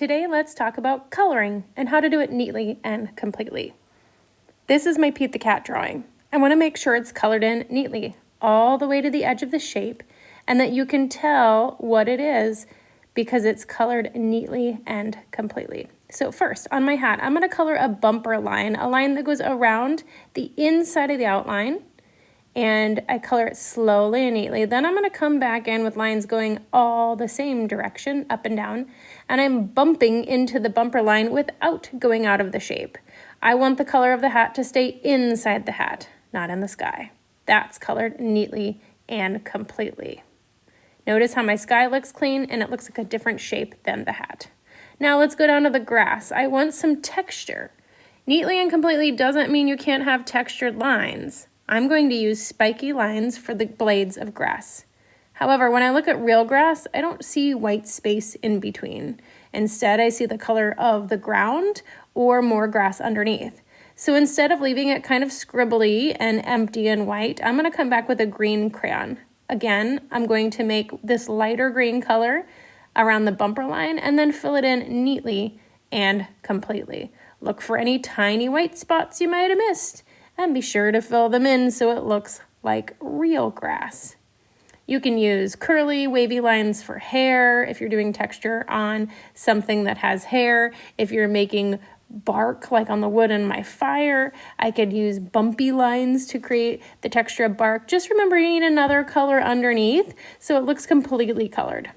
Today, let's talk about coloring and how to do it neatly and completely. This is my Pete the Cat drawing. I want to make sure it's colored in neatly all the way to the edge of the shape and that you can tell what it is because it's colored neatly and completely. So first, on my hat, I'm going to color a bumper line, a line that goes around the inside of the outline, and I color it slowly and neatly. Then I'm going to come back in with lines going all the same direction, up and down, and I'm bumping into the bumper line without going out of the shape. I want the color of the hat to stay inside the hat, not in the sky. That's colored neatly and completely. Notice how my sky looks clean and it looks like a different shape than the hat. Now let's go down to the grass. I want some texture. Neatly and completely doesn't mean you can't have textured lines. I'm going to use spiky lines for the blades of grass. However, when I look at real grass, I don't see white space in between. Instead, I see the color of the ground or more grass underneath. So instead of leaving it kind of scribbly and empty and white, I'm going to come back with a green crayon. Again, I'm going to make this lighter green color around the bumper line and then fill it in neatly and completely. Look for any tiny white spots you might have missed and be sure to fill them in so it looks like real grass. You can use curly, wavy lines for hair if you're doing texture on something that has hair. If you're making bark like on the wood in my fire, I could use bumpy lines to create the texture of bark. Just remember you need another color underneath so it looks completely colored.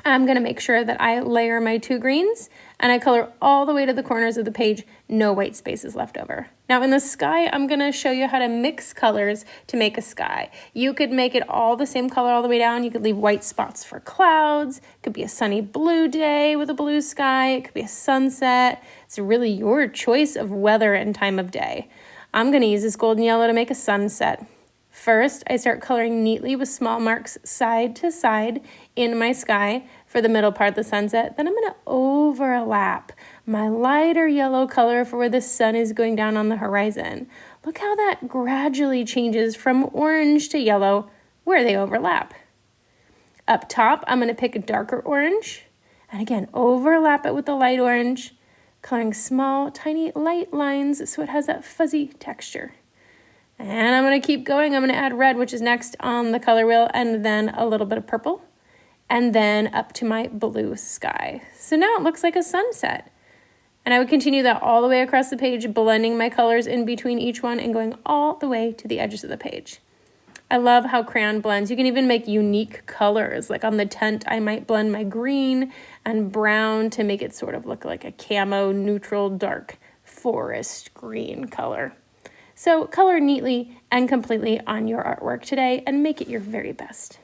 I'm going to make sure that I layer my two greens and I color all the way to the corners of the page, no white spaces left over. Now in the sky, I'm going to show you how to mix colors to make a sky. You could make it all the same color all the way down. You could leave white spots for clouds. It could be a sunny blue day with a blue sky. It could be a sunset. It's really your choice of weather and time of day. I'm going to use this golden yellow to make a sunset. First, I start coloring neatly with small marks side to side in my sky for the middle part of the sunset. Then I'm going to overlap my lighter yellow color for where the sun is going down on the horizon. Look how that gradually changes from orange to yellow where they overlap. Up top, I'm going to pick a darker orange and again, overlap it with the light orange, coloring small, tiny, light lines so it has that fuzzy texture. And I'm going to keep going. I'm going to add red, which is next on the color wheel, and then a little bit of purple, and then up to my blue sky. So now it looks like a sunset. And I would continue that all the way across the page, blending my colors in between each one and going all the way to the edges of the page. I love how crayon blends. You can even make unique colors. Like on the tent, I might blend my green and brown to make it sort of look like a camo, neutral, dark forest green color. So color neatly and completely on your artwork today and make it your very best.